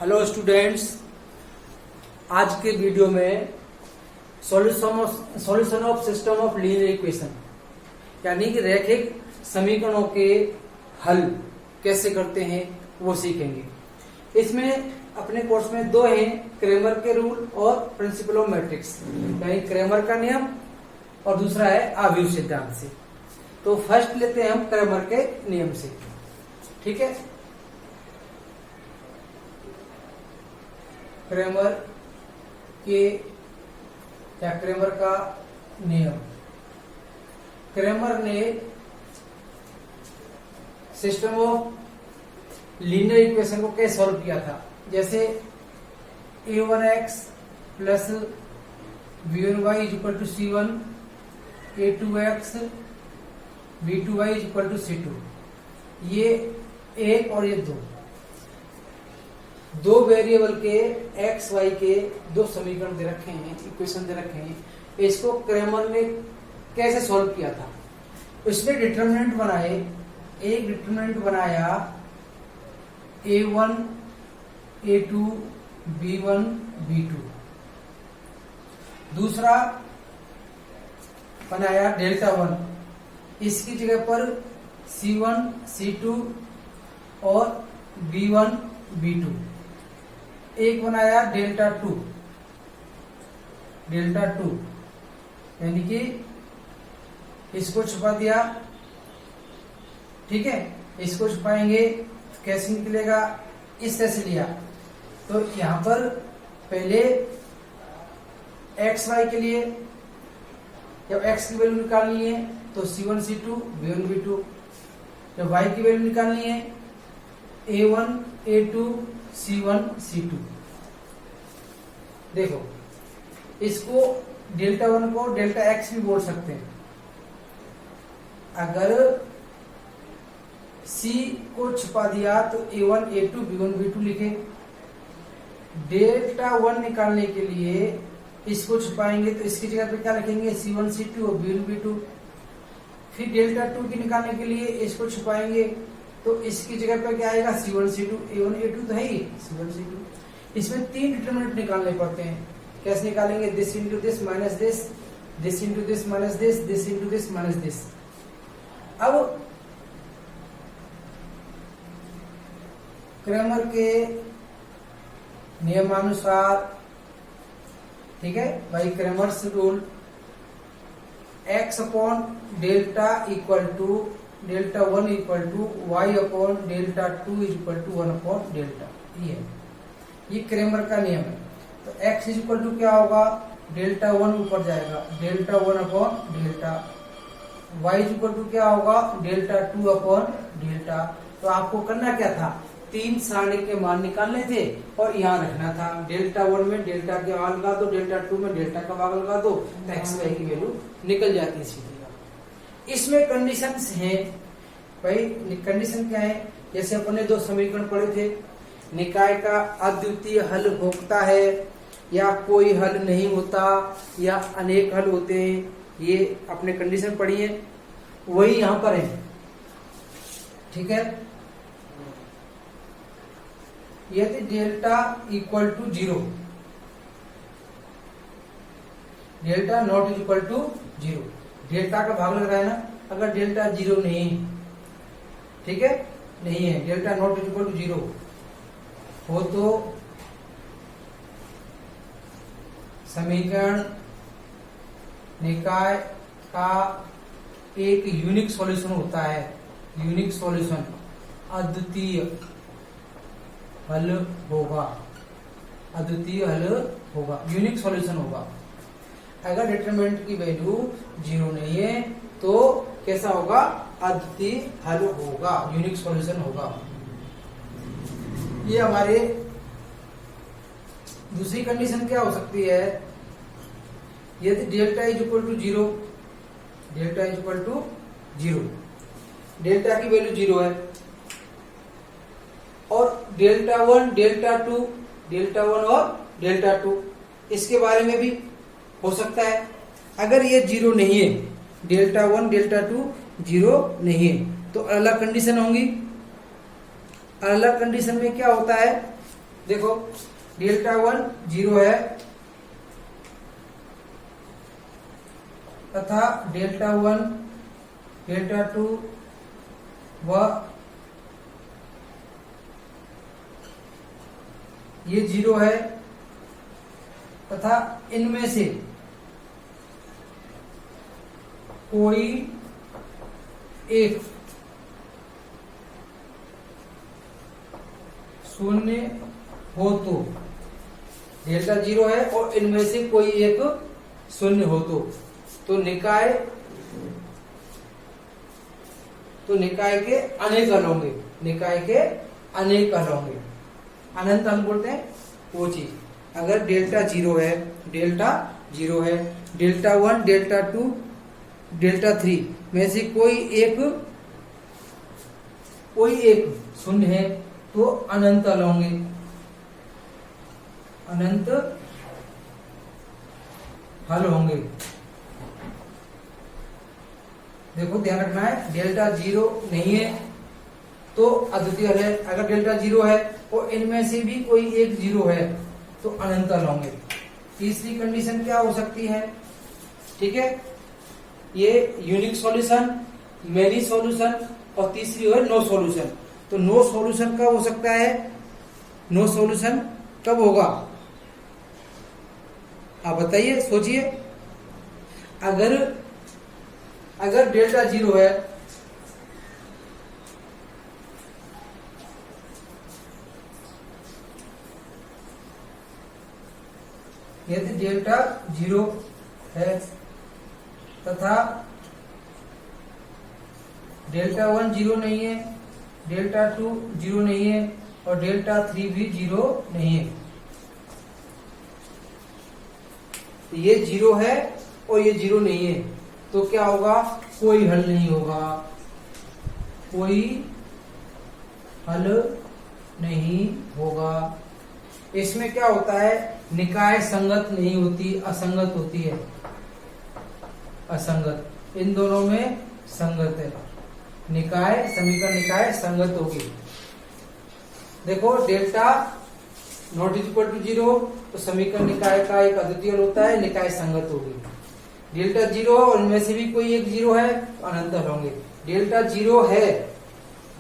Hello students, आज के video में solution of system of linear equation यानी कि रैखिक समीकरणों के हल कैसे करते हैं वो सीखेंगे। इसमें अपने कोर्स में दो हैं, क्रेमर के रूल और प्रिंसिपल ऑफ मैट्रिक्स यानी क्रेमर का नियम और दूसरा है आव्यूह सिद्धांत से। तो फर्स्ट लेते हैं हम क्रेमर के नियम से, ठीक है। क्रेमर के या क्रेमर का नियम, क्रेमर ने सिस्टम ऑफ लीनियर इक्वेशन को कैसे सॉल्व किया था। जैसे a1x plus b1y is equal to c1, a2x b2y is equal to c2। ये एक और ये दो वेरिएबल के एक्स वाई के दो समीकरण दे रखे हैं, इक्वेशन दे रखे हैं। इसको क्रेमर ने कैसे सॉल्व किया था, उसने डिटरमिनेंट बनाए। एक डिटरमिनेंट बनाया a1 a2 b1 b2, दूसरा बनाया डेल्टा 1, इसकी जगह पर c1 c2 और b1 b2। एक बनाया डेल्टा 2 यानी कि इसको छुपा दिया, ठीक है। इसको छुपाएंगे कैसे निकलेगा, इस तरह से लिया। तो यहां पर पहले एक्स वाई के लिए जब एक्स की वैल्यू निकालनी है तो c1 c2 b1 b2, जब वाई की वैल्यू निकालनी है a1 a2 c1 c2। देखो, इसको डेल्टा 1 को डेल्टा x भी बोल सकते हैं। अगर c को छुपा दिया तो a1 a2 b1 b2 लिखे। डेल्टा 1 निकालने के लिए इसको छुपाएंगे तो इसकी जगह पे क्या लिखेंगे c1 c2 और b1 b2। फिर डेल्टा 2 की निकालने के लिए इसको छुपाएंगे तो इसकी जगह पर क्या आएगा c1 c2 a1 a2 तो है ही c1 c2। इसमें तीन डिटरमिनेंट निकालने पड़ते हैं। कैसे निकालेंगे, this into this minus this, this into this minus this into this minus this. अब क्रेमर के नियमानुसार, ठीक है भाई, Cramer's rule, x upon delta equal to delta 1 equal to y upon delta 2 is equal to 1 upon delta. ये Cramer का नियम है। तो x इज इक्वल टू क्या होगा, डेल्टा 1 ऊपर जाएगा, delta 1 upon delta. y is equal to क्या होगा, डेल्टा 2 अपॉन डेल्टा। तो आपको करना क्या था, तीन सारणी के मान निकालने थे और यहाँ रखना था। डेल्टा 1 में डेल्टा के मान लगा दो, डेल्टा 2 में डेल्टा का मान लगा दो, तो एक्स वाई की वैल्यू निकल जाती है सीधी। इसमें कंडीशंस हैं भाई। कंडीशन क्या है, जैसे अपने दो समीकरण पढ़े थे, निकाय का अद्वितीय हल होता है या कोई हल नहीं होता या अनेक हल होते हैं, ये अपने कंडीशन पढ़ी है, वही यहां पर है, ठीक है। यदि delta equal to 0, delta not is equal to 0, delta का भाग लग रहा है ना। अगर डेल्टा 0 नहीं, ठीक है, नहीं है, delta not is equal to 0 हो तो समीकरण निकाय का एक यूनिक सॉल्यूशन होता है। यूनिक सॉल्यूशन, अद्वितीय हल होगा, अद्वितीय हल होगा, यूनिक सॉल्यूशन होगा। अगर डिटरमिनेंट की वैल्यू 0 नहीं है तो कैसा होगा, अद्वितीय हल होगा, यूनिक सॉल्यूशन होगा। ये हमारे दूसरी कंडीशन क्या हो सकती है, यदि delta is equal to 0, delta is equal to 0, delta की वैल्यू 0 है और डेल्टा 1 डेल्टा 2, डेल्टा 1 और डेल्टा 2, इसके बारे में भी हो सकता है। अगर ये 0 नहीं है, डेल्टा 1 डेल्टा 2 0 नहीं है, तो अलग कंडीशन होंगी। अलग कंडीशन में क्या होता है, देखो डेल्टा 1 0 है तथा डेल्टा 1 डेल्टा 2 व ये 0 है तथा इनमें से कोई एक शून्य हो तो डेल्टा 0 है और इनमें से कोई एक शून्य हो तो निकाय के अनेक हल होंगे, निकाय के अनेक हल होंगे। अनंत हल बोलते हैं वो चीज। अगर डेल्टा 0 है, डेल्टा 1 डेल्टा 2 डेल्टा 3 में से कोई एक शून्य है तो अनंत हल होंगे, अनंत हल होंगे। देखो ध्यान रखना है, डेल्टा 0 नहीं है तो अद्वितीय हल है। अगर डेल्टा 0 है और इनमें से भी कोई एक 0 है तो अनंत हल होंगे। तीसरी कंडीशन क्या हो सकती है? ठीक है, ये यूनिक सॉल्यूशन, मेनी सॉल्यूशन और तीसरी है नो सॉल्यूशन। तो नो सॉल्यूशन कब हो सकता है? नो सॉल्यूशन कब होगा आप बताइए, सोचिए। अगर डेल्टा 0 है यदि डेल्टा 0 है तथा डेल्टा 1 0 नहीं है, डेल्टा 2 0 नहीं है और डेल्टा 3 भी 0 नहीं है, ये 0 है और ये 0 नहीं है तो क्या होगा? कोई हल नहीं होगा, कोई हल नहीं होगा। इसमें क्या होता है? निकाय संगत नहीं होती, असंगत होती है, असंगत। इन दोनों में संगत है, निकाय समीकरण निकाय संगत होगी। देखो डेल्टा नॉट इक्वल टू 0 तो समीकरण निकाय का एक अद्वितीय हल होता है, निकाय संगत होगी। डेल्टा 0 और इनमें से भी कोई एक 0 है तो अनंत हल होंगे। डेल्टा 0 है,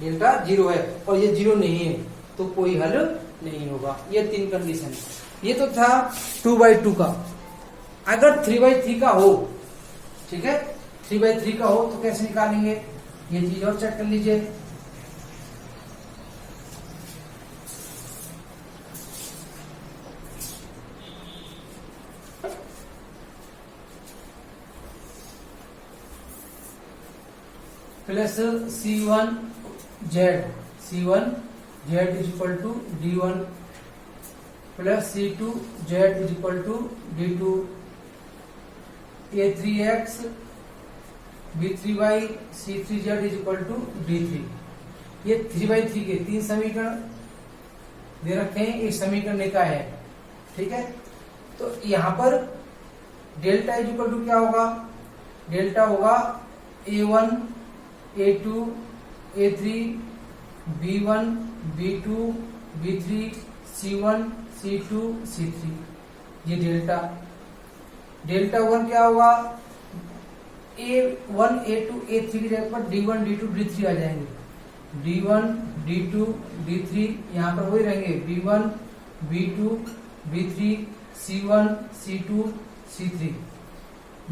डेल्टा 0 है और ये 0 नहीं है तो कोई हल नहीं होगा। ये 3 कंडीशन। ये तो था 2/2 का। अगर 3/3 का हो, ठीक है, 3/3 का हो तो कैसे निकालेंगे ये चीज और चेक कर लीजिए। Plus C1Z is equal to D1 plus C2Z is equal to D2 A3X B3Y C3Z is equal to D3। ये 3/3 के 3 समीकरण दे रखे हैं, एक समीकरण निकाय है, ठीक है। तो यहां पर डेल्टा इज इक्वल टू क्या होगा? डेल्टा होगा A1 A2 A3 B1 B2 B3 C1 C2 C3। ये डेल्टा 1 क्या होगा? A1 A2 A3 की जगह पर D1 D2 D3 आ जाएंगे। D1 D2 D3 यहाँ पर वही रहेंगे, B1 B2 B3 C1 C2 C3।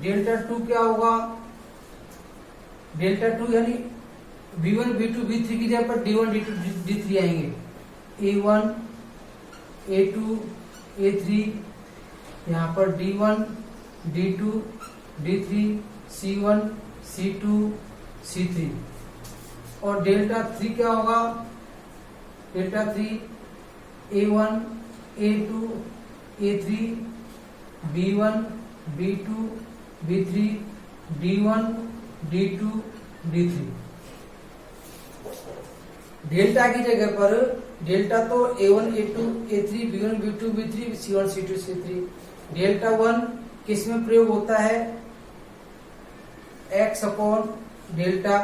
Delta 2 क्या होगा? डेल्टा 2 यानी B1 B2 B3 की जगह पर D1 D2 D3 आएंगे। A1 A2 A3 यहाँ पर D1 D2 D3 C1 C2 C3। और डेल्टा 3 क्या होगा? Delta 3 A1 A2 A3 B1 B2 B3 D1 D2 D3। Delta की जगह पर डेल्टा तो A1 A2 A3 B1 B2 B3 C1 C2 C3। Delta 1 किस में प्रयोग होता है? x upon delta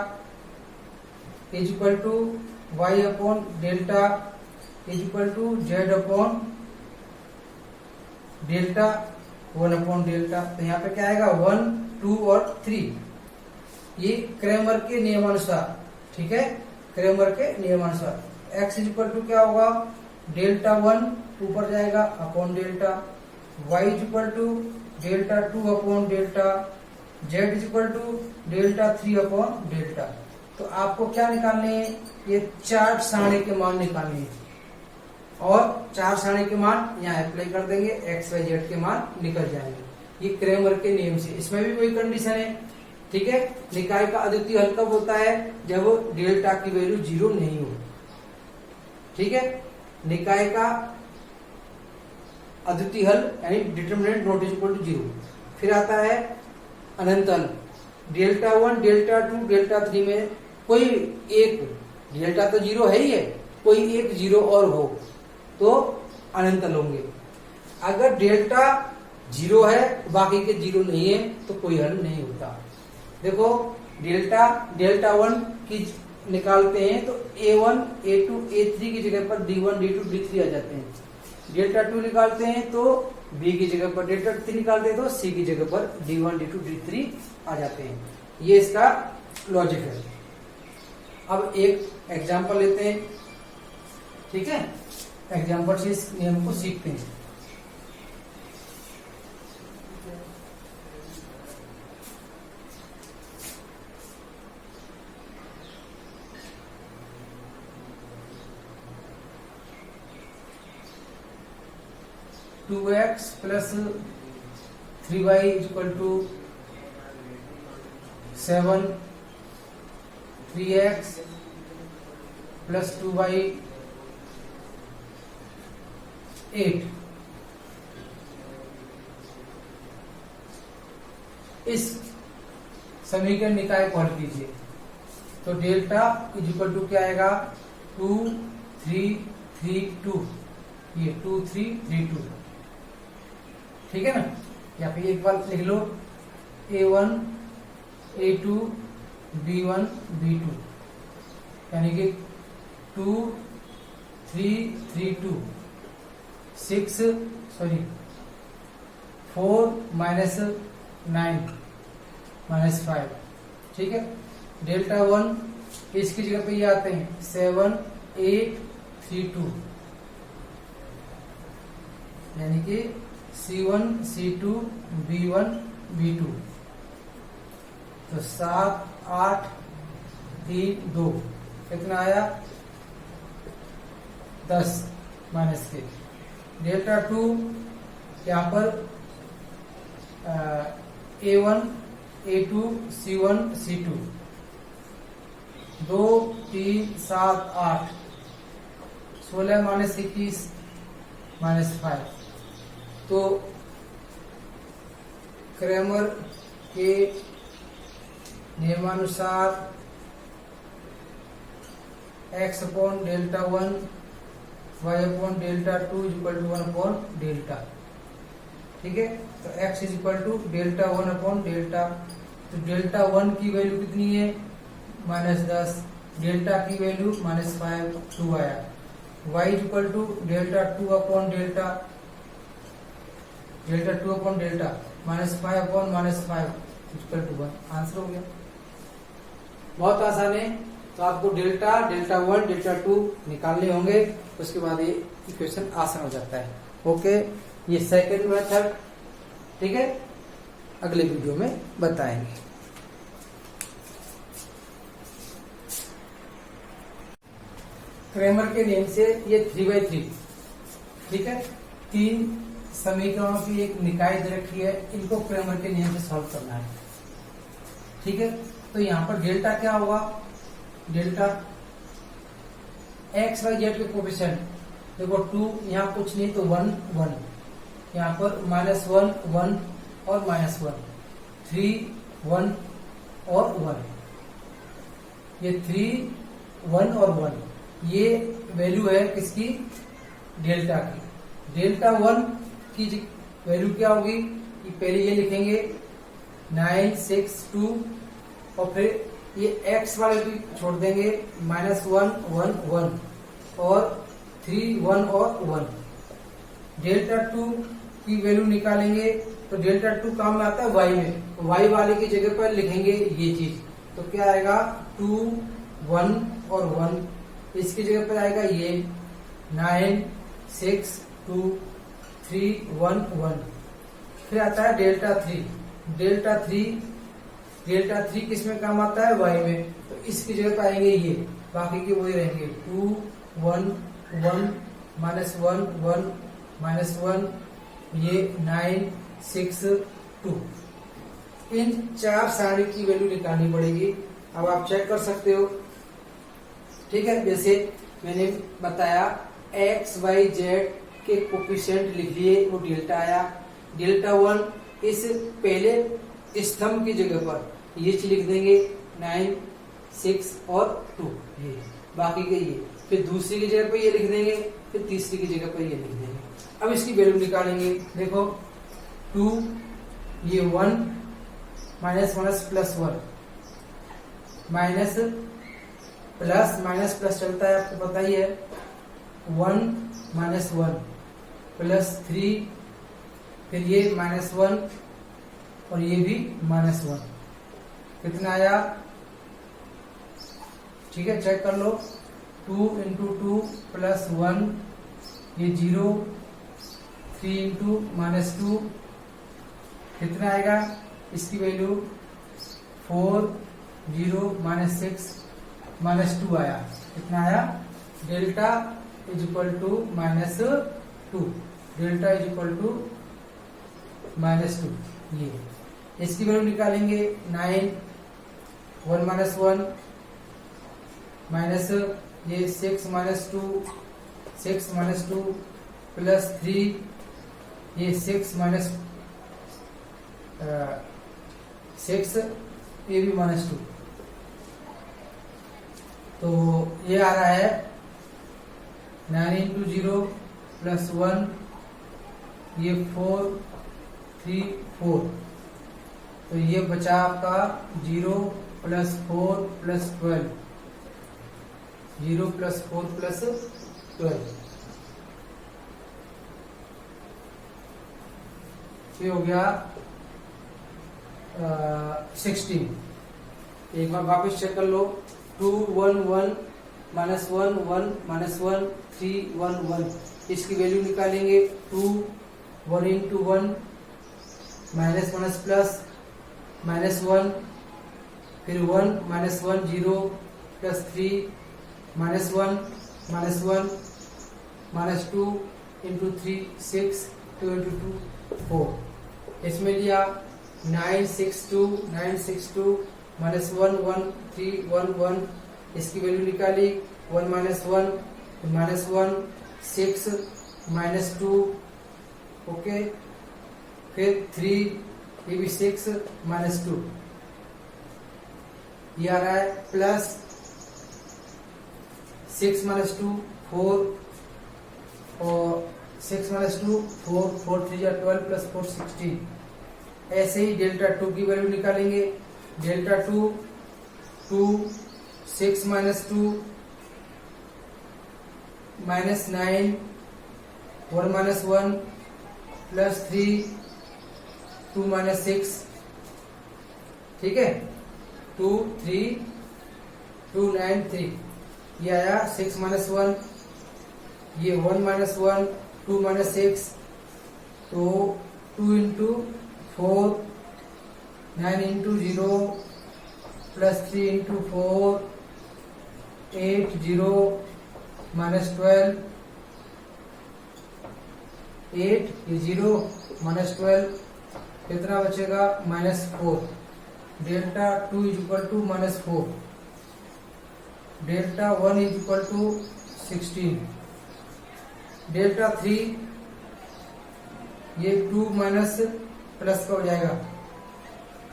is equal to y upon delta is equal to Z upon delta 1 upon delta. तो यहाँ पे क्या आएगा 1, 2 और 3, ये क्रेमर के नियमानुसार, ठीक है, क्रेमर के नियमानुसार। x इज इक्वल टू क्या होगा, डेल्टा 1 ऊपर जाएगा upon delta, y is equal to delta 2 upon delta, z is equal to delta 3 upon delta. तो आपको क्या निकालने हैं, ये 4 सारणी के मान निकालने हैं और 4 सारणी के मान यहाँ अप्लाई कर देंगे, x y z के मान निकल जाएंगे। ये क्रेमर के नियम से। इसमें भी वही कंडीशन है, ठीक है। निकाय का अद्वितीय हल कब होता है, जब डेल्टा की वैल्यू 0 नहीं हो, ठीक है। निकाय का अद्वितीय हल यानी determinant not is equal to 0। फिर आता है अनंत हल, डेल्टा 1, डेल्टा 2, डेल्टा 3 में कोई एक, डेल्टा तो 0 है ही है, कोई एक 0 और हो तो अनंत हल होंगे। अगर डेल्टा 0 है बाकी के 0 नहीं है तो कोई हल नहीं होता। देखो डेल्टा 1 की निकालते हैं तो a1, a2, a3 की जगह पर d1, d2, d3 आ जाते हैं। डेल्टा 2 निकालते हैं तो b की जगह पर, डेल्टा 3 निकालते हैं तो c की जगह पर d1, d2, d3 आ जाते हैं। ये इसका लॉजिक है। अब एक एग्जांपल लेते हैं, ठीक है, एग्जांपल से इस नियम को सीखते हैं। Two x plus 3y equal to 7, 3x plus 2y 8। इस समीकरण निकाय को हल कीजिए तो डेल्टा इज इक्वल टू क्या आएगा, 2, 3, 3, 2, ये 2, 3, 3, 2, ठीक है ना। या फिर एक बार लिख लो, a1, a2, b1, b2, यानी कि 2, 3, 3, 2, 4 माइनस 9 माइनस 5, ठीक है। डेल्टा 1 इसकी जगह पे ये आते हैं 7, 8, 3, 2, यानी कि C1, C2, B1, B2, तो 7, 8, 3, 2, कितना आया 10 माइनस के। डेल्टा 2 यहाँ पर A1, A2, C1, C2, 2, 3, 7, 8, 16 minus 21 minus 5। तो क्रेमर के नियमानुसार x upon delta 1, y upon delta 2 equal to 1 upon delta, ठीक है। तो x is equal to delta 1 upon delta, तो डेल्टा 1 की वैल्यू कितनी है, -10, डेल्टा की वैल्यू -5, 2 आया। y is equal to delta 2 upon delta, delta 2 upon delta, -5 upon -5 equal to 1, answer हो गया। बहुत आसान है। तो आपको डेल्टा 1, डेल्टा 2 निकालने होंगे, उसके बाद ये इक्वेशन आसान हो जाता है। ओके, ये सेकंड मेथड, ठीक है, अगले वीडियो में बताएंगे। क्रेमर के नियम से ये 3/3, ठीक है, 3 समीकरणों की एक निकाय दे रखी है, इनको क्रेमर के नियम से सॉल्व करना है, ठीक है। तो यहाँ पर डेल्टा क्या होगा, डेल्टा x y z के कोफिशिएंट, देखो 2 यहाँ कुछ नहीं तो 1, 1, यहाँ पर -1, 1 और -1, 3, 1 और 1, ये 3, 1 और 1, ये वैल्यू है किसकी, डेल्टा की। डेल्टा 1 की वैल्यू क्या होगी, ये पहले ये लिखेंगे 9, 6, 2, और फिर ये x वाले भी छोड़ देंगे, -1, 1, 1, और 3, 1 और 1। डेल्टा 2 की वैल्यू निकालेंगे तो डेल्टा 2 काम में आता है y में, तो y वाले की जगह पर लिखेंगे ये चीज, तो क्या आएगा 2, 1 और 1। इसकी जगह पर आएगा ये 9, 6, 2, 3, 1, 1। फिर आता है डेल्टा 3। डेल्टा 3 किस में काम आता है y में, तो इसकी जगह पर आएंगे ये, बाकी के वही रहेंगे 2, 1, 1, -1, 1, -1, ये 9, 6, 2। इन 4 सारणी की वैल्यू निकालनी पड़ेगी। अब आप चेक कर सकते हो, ठीक है। जैसे मैंने बताया x, y, z के कोफिशिएंट लिख लिए, वो डेल्टा आया। डेल्टा 1 इस पहले स्तंभ की जगह पर ये चीज लिख देंगे 9, 6 और 2, ये बाकी के ये। फिर दूसरी की जगह पर ये लिख देंगे, फिर तीसरी की जगह पर ये लिख देंगे। अब इसकी वैल्यू निकालेंगे। देखो 2, ये 1, minus minus plus 1, minus plus minus plus चलता है, आपको पता ही है। 1 -1 प्लस 3, फिर ये -1 और ये भी -1, कितना आया, ठीक है, चेक कर लो। 2 × 2 + 1, ये 0, 3 × -2 कितना आएगा, इसकी वैल्यू 4, 0, -6, -2 आया। कितना आया, delta is equal to -2, delta is equal to -2। ये इसकी वैल्यू निकालेंगे। 9, 1 -1 माइनस ये 6 -2, 6 -2 प्लस 3, ये 6 6, ये भी -2, तो ये आ रहा है 9 × 0 + 1, ये 4, 3, 4, तो ये बचा आपका 0 + 4 + 12, 0 + 4 + 12, ये हो गया 16। एक बार वापस चेक कर लो। 2, 1, 1, -1, 1, -1, 3, 1, 1। इसकी वैल्यू निकालेंगे। 2, 1 × 1, माइनस माइनस प्लस -1, फिर 1, -1, 0 + 3, -1, -1, -2 × 3, 6, 2 × 2, 4। इसमें लिया 9, 6, 2, 9, 6, 2, -1, 1, 3, 1, 1। इसकी वैल्यू निकाली। 1, -1, -1, 6, -2, ओके, फिर 3, ये भी 6, -2, ये आ रहा है प्लस 6 - 2, 4, और 6 - 2, 4, 4, 3 = 12 + 4, 16। ऐसे ही डेल्टा 2 की वैल्यू निकालेंगे। डेल्टा 2, 2, 6 - 2, -9, 1 - 1 + 3, 2 - 6, ठीक है, 2, 3, 2, 9, 3, ये आया 6 - 1, ये 1 - 1, 2 - 6, तो 2 × 4, 9 × 0 + 3 × 4, 8, 0, -12, 8, ये 0, -12, कितना बचेगा, -4। Delta 2 is equal to -4, delta 1 is equal to 16, delta 3, ये 2 माइनस प्लस का हो जाएगा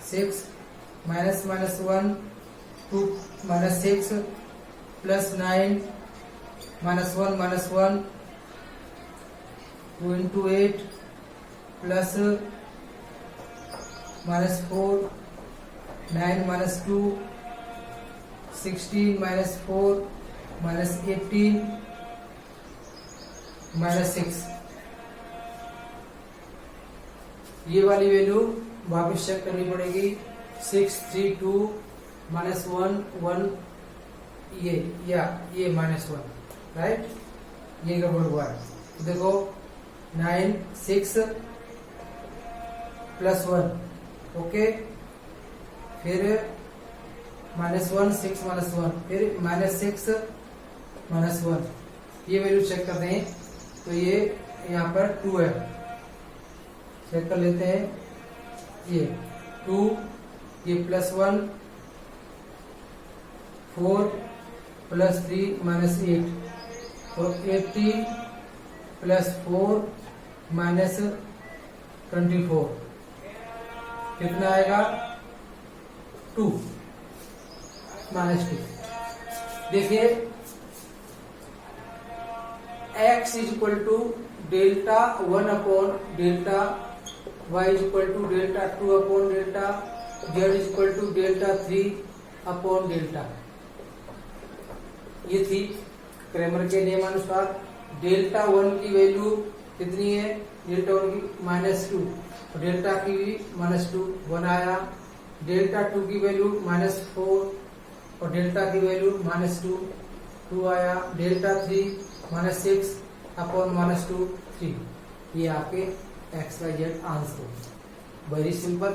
6, -1, 2 - 6 + 9, -1, -1, 2 × 8 प्लस -4, 9 - 2, 16 - 4, -18, -6। ये वाली वैल्यू वापस चेक करनी पड़ेगी। 6 3 2 -1 1 ये -1 राइट, ये गड़बड़ हुआ है। तो देखो 9 6 +1 ओके, फिर -1 6 -1 फिर -6 -1, ये वैल्यू चेक करते हैं। तो ये यहाँ पर 2 है, चेक कर लेते हैं। ये 2, ये +1 4 + 3 -8, तो 80 + 4 -24 कितना आएगा? 2 -2। देखिए x = डेल्टा 1/डेल्टा, y = डेल्टा 2/डेल्टा, z = डेल्टा 3/डेल्टा। ये थी क्रैमर के नियमानुसार। डेल्टा 1 की वैल्यू कितनी है? डेल्टा 1 की -2, और डेल्टा की भी -2 1 आया। डेल्टा 2 की वैल्यू -4 और डेल्टा की वैल्यू -2 2 आया। डेल्टा 3 -6/-2 3। ये आपके XYZ आंसर। Very simple.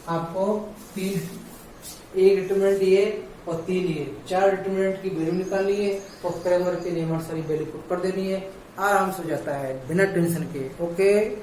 आपको 1 डिटरमिनेंट ये और 3 ये 4 डिटरमिनेंट की वैल्यू निकालनी है और क्रैमर के नियमानुसार वैल्यू पुट कर देनी है। आराम से हो जाता है बिना टेंशन के। ओके।